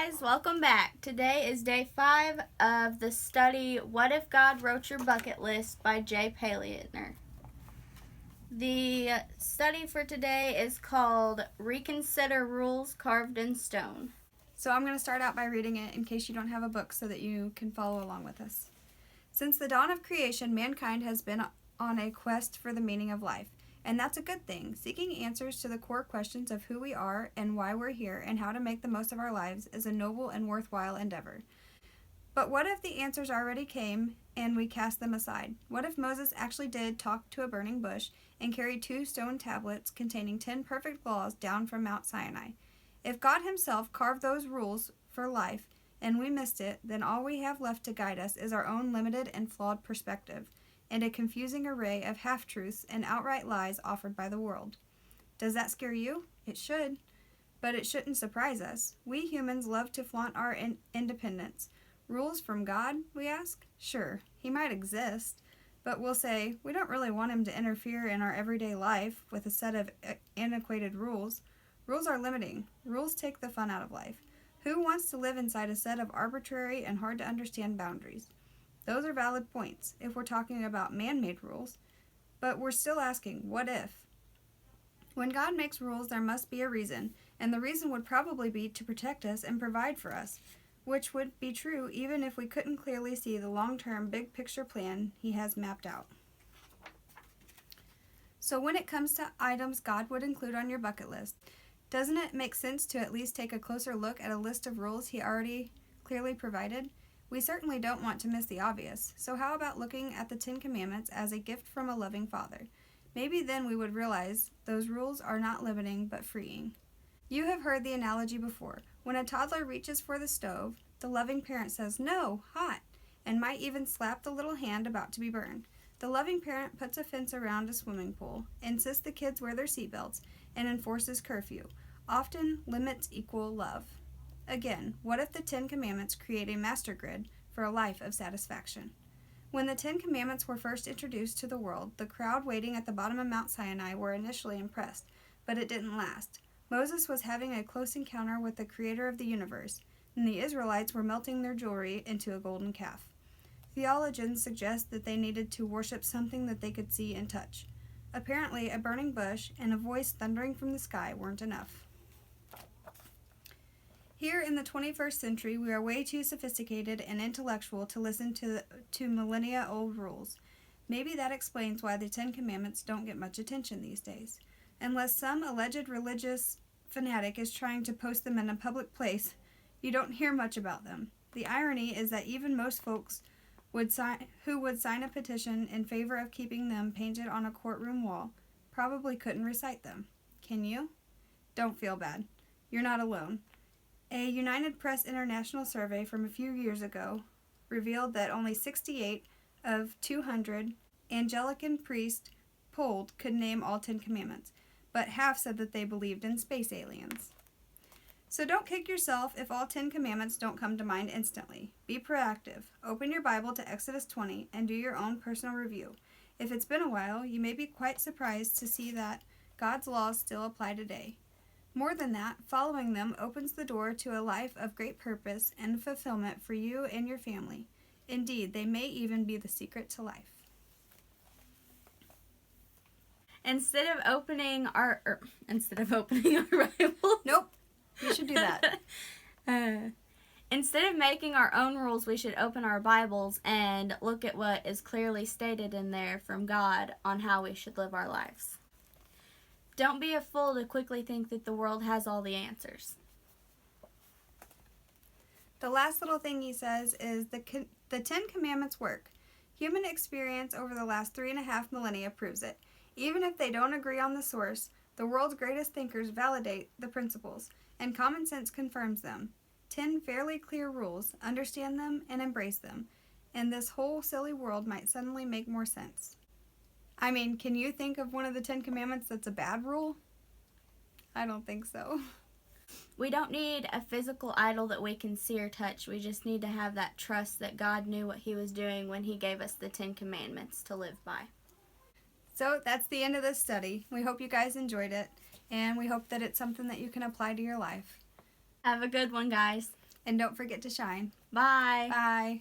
guys, welcome back. Today is day 5 of the study What If God Wrote Your Bucket List by Jay Payleitner. The study for today is called Reconsider Rules Carved in Stone. So I'm going to start out by reading it in case you don't have a book so that you can follow along with us. Since the dawn of creation, mankind has been on a quest for the meaning of life. And that's a good thing. Seeking answers to the core questions of who we are and why we're here and how to make the most of our lives is a noble and worthwhile endeavor. But what if the answers already came and we cast them aside? What if Moses actually did talk to a burning bush and carried 2 stone tablets containing 10 perfect laws down from Mount Sinai? If God himself carved those rules for life and we missed it, then all we have left to guide us is our own limited and flawed perspective, and a confusing array of half-truths and outright lies offered by the world. Does that scare you? It should. But it shouldn't surprise us. We humans love to flaunt our independence. Rules from God, we ask? Sure, he might exist, but we'll say we don't really want him to interfere in our everyday life with a set of antiquated rules. Rules are limiting. Rules take the fun out of life. Who wants to live inside a set of arbitrary and hard-to-understand boundaries? Those are valid points if we're talking about man-made rules, but we're still asking, what if? When God makes rules, there must be a reason, and the reason would probably be to protect us and provide for us, which would be true even if we couldn't clearly see the long-term big-picture plan he has mapped out. So when it comes to items God would include on your bucket list, doesn't it make sense to at least take a closer look at a list of rules he already clearly provided? We certainly don't want to miss the obvious, so how about looking at the 10 Commandments as a gift from a loving Father? Maybe then we would realize those rules are not limiting but freeing. You have heard the analogy before. When a toddler reaches for the stove, the loving parent says, "No, hot," and might even slap the little hand about to be burned. The loving parent puts a fence around a swimming pool, insists the kids wear their seatbelts, and enforces curfew. Often, limits equal love. Again, what if the 10 Commandments create a master grid for a life of satisfaction? When the 10 Commandments were first introduced to the world, the crowd waiting at the bottom of Mount Sinai were initially impressed, but it didn't last. Moses was having a close encounter with the creator of the universe, and the Israelites were melting their jewelry into a golden calf. Theologians suggest that they needed to worship something that they could see and touch. Apparently, a burning bush and a voice thundering from the sky weren't enough. Here in the 21st century, we are way too sophisticated and intellectual to listen to millennia-old rules. Maybe that explains why the 10 Commandments don't get much attention these days. Unless some alleged religious fanatic is trying to post them in a public place, you don't hear much about them. The irony is that even most folks who would sign a petition in favor of keeping them painted on a courtroom wall probably couldn't recite them. Can you? Don't feel bad. You're not alone. A United Press International survey from a few years ago revealed that only 68 of 200 Anglican priests polled could name all 10 Commandments, but half said that they believed in space aliens. So don't kick yourself if all 10 Commandments don't come to mind instantly. Be proactive. Open your Bible to Exodus 20 and do your own personal review. If it's been a while, you may be quite surprised to see that God's laws still apply today. More than that, following them opens the door to a life of great purpose and fulfillment for you and your family. Indeed, they may even be the secret to life. Instead of opening our Bible. Nope, you should do that. Instead of making our own rules, we should open our Bibles and look at what is clearly stated in there from God on how we should live our lives. Don't be a fool to quickly think that the world has all the answers. The last little thing he says is the 10 Commandments work. Human experience over the last 3.5 millennia proves it. Even if they don't agree on the source, the world's greatest thinkers validate the principles, and common sense confirms them. 10 fairly clear rules, understand them and embrace them, and this whole silly world might suddenly make more sense. I mean, can you think of one of the 10 Commandments that's a bad rule? I don't think so. We don't need a physical idol that we can see or touch. We just need to have that trust that God knew what he was doing when he gave us the 10 Commandments to live by. So that's the end of this study. We hope you guys enjoyed it, and we hope that it's something that you can apply to your life. Have a good one, guys. And don't forget to shine. Bye. Bye.